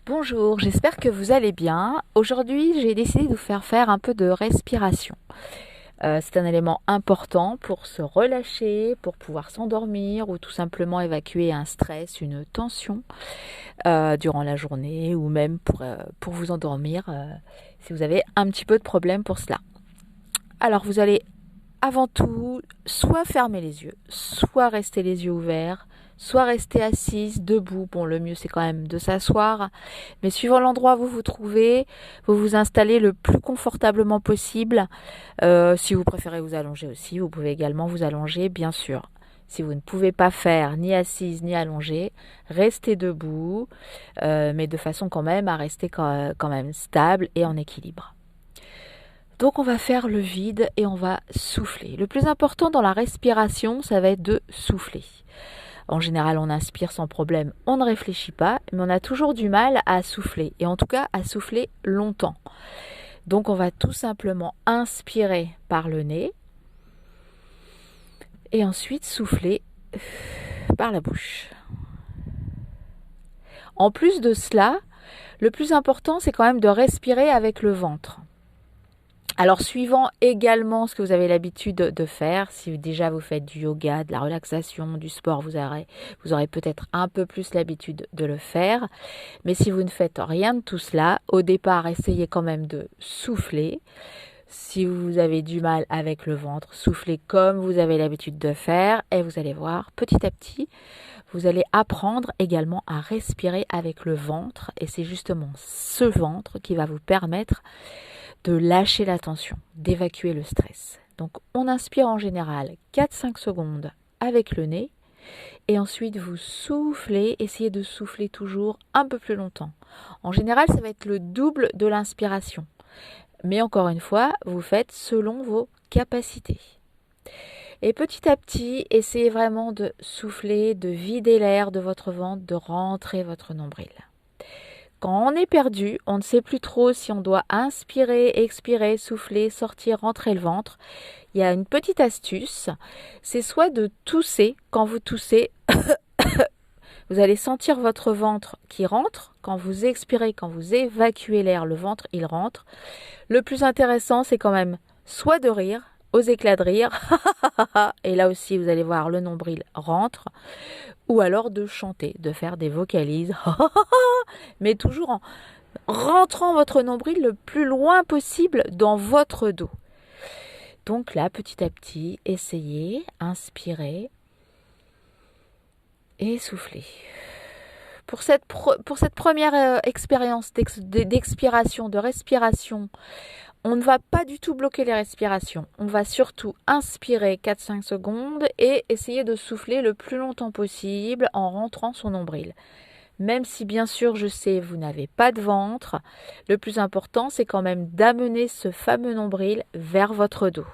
Bonjour, j'espère que vous allez bien. Aujourd'hui, j'ai décidé de vous faire un peu de respiration. C'est un élément important pour se relâcher, pour pouvoir s'endormir ou tout simplement évacuer un stress, une tension durant la journée ou même pour vous endormir si vous avez un petit peu de problème pour cela. Alors, vous allez avant tout soit fermer les yeux, soit rester les yeux ouverts, soit rester assise, debout. Bon, le mieux c'est quand même de s'asseoir, mais suivant l'endroit où vous vous trouvez, vous vous installez le plus confortablement possible. Si vous préférez vous allonger aussi, vous pouvez également vous allonger, bien sûr. Si vous ne pouvez pas faire ni assise ni allongée, restez debout, mais de façon quand même à rester quand même stable et en équilibre. Donc on va faire le vide et on va souffler. Le plus important dans la respiration, ça va être de souffler. En général, on inspire sans problème, on ne réfléchit pas, mais on a toujours du mal à souffler, et en tout cas à souffler longtemps. Donc on va tout simplement inspirer par le nez, et ensuite souffler par la bouche. En plus de cela, le plus important, c'est quand même de respirer avec le ventre. Alors, suivant également ce que vous avez l'habitude de faire, si déjà vous faites du yoga, de la relaxation, du sport, vous aurez peut-être un peu plus l'habitude de le faire. Mais si vous ne faites rien de tout cela, au départ, essayez quand même de souffler. Si vous avez du mal avec le ventre, soufflez comme vous avez l'habitude de faire et vous allez voir, petit à petit, vous allez apprendre également à respirer avec le ventre et c'est justement ce ventre qui va vous permettre de lâcher la tension, d'évacuer le stress. Donc on inspire en général 4-5 secondes avec le nez et ensuite vous soufflez, essayez de souffler toujours un peu plus longtemps. En général, ça va être le double de l'inspiration. Mais encore une fois, vous faites selon vos capacités. Et petit à petit, essayez vraiment de souffler, de vider l'air de votre ventre, de rentrer votre nombril. Quand on est perdu, on ne sait plus trop si on doit inspirer, expirer, souffler, sortir, rentrer le ventre. Il y a une petite astuce, c'est soit de tousser. Quand vous toussez, vous allez sentir votre ventre qui rentre. Quand vous expirez, quand vous évacuez l'air, le ventre, il rentre. Le plus intéressant, c'est quand même soit de rire, aux éclats de rire, et là aussi, vous allez voir, le nombril rentre, ou alors de chanter, de faire des vocalises, mais toujours en rentrant votre nombril le plus loin possible dans votre dos. Donc là, petit à petit, essayez, inspirez et soufflez. Pour cette première expérience d'expiration, de respiration, on ne va pas du tout bloquer les respirations. On va surtout inspirer 4-5 secondes et essayer de souffler le plus longtemps possible en rentrant son nombril. Même si bien sûr je sais vous n'avez pas de ventre, le plus important c'est quand même d'amener ce fameux nombril vers votre dos.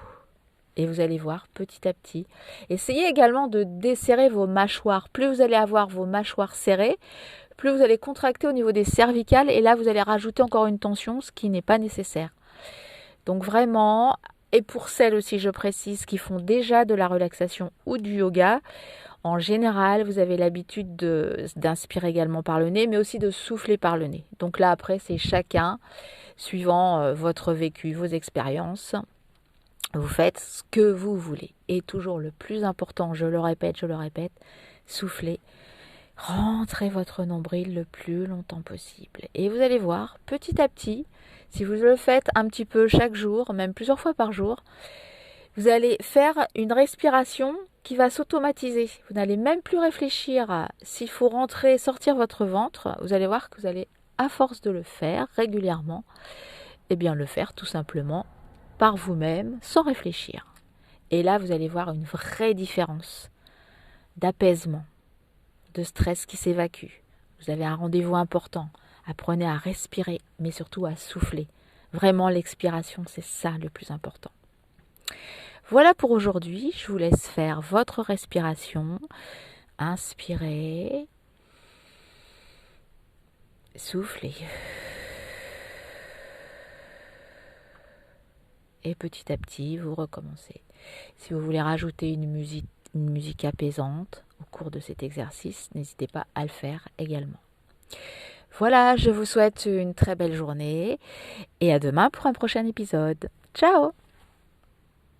Et vous allez voir petit à petit. Essayez également de desserrer vos mâchoires. Plus vous allez avoir vos mâchoires serrées, plus vous allez contracter au niveau des cervicales et là vous allez rajouter encore une tension, ce qui n'est pas nécessaire. Donc vraiment, et pour celles aussi je précise qui font déjà de la relaxation ou du yoga, en général, vous avez l'habitude d'inspirer également par le nez, mais aussi de souffler par le nez. Donc là, après, c'est chacun, suivant votre vécu, vos expériences. Vous faites ce que vous voulez. Et toujours le plus important, je le répète, soufflez. Rentrez votre nombril le plus longtemps possible. Et vous allez voir, petit à petit, si vous le faites un petit peu chaque jour, même plusieurs fois par jour, vous allez faire une respiration qui va s'automatiser. Vous n'allez même plus réfléchir à s'il faut rentrer, sortir votre ventre. Vous allez voir que vous allez, à force de le faire régulièrement, eh bien le faire tout simplement par vous-même, sans réfléchir. Et là, vous allez voir une vraie différence d'apaisement, de stress qui s'évacue. Vous avez un rendez-vous important. Apprenez à respirer, mais surtout à souffler. Vraiment, l'expiration, c'est ça le plus important. Voilà pour aujourd'hui, je vous laisse faire votre respiration. Inspirez. Soufflez. Et petit à petit, vous recommencez. Si vous voulez rajouter une musique apaisante au cours de cet exercice, n'hésitez pas à le faire également. Voilà, je vous souhaite une très belle journée et à demain pour un prochain épisode. Ciao!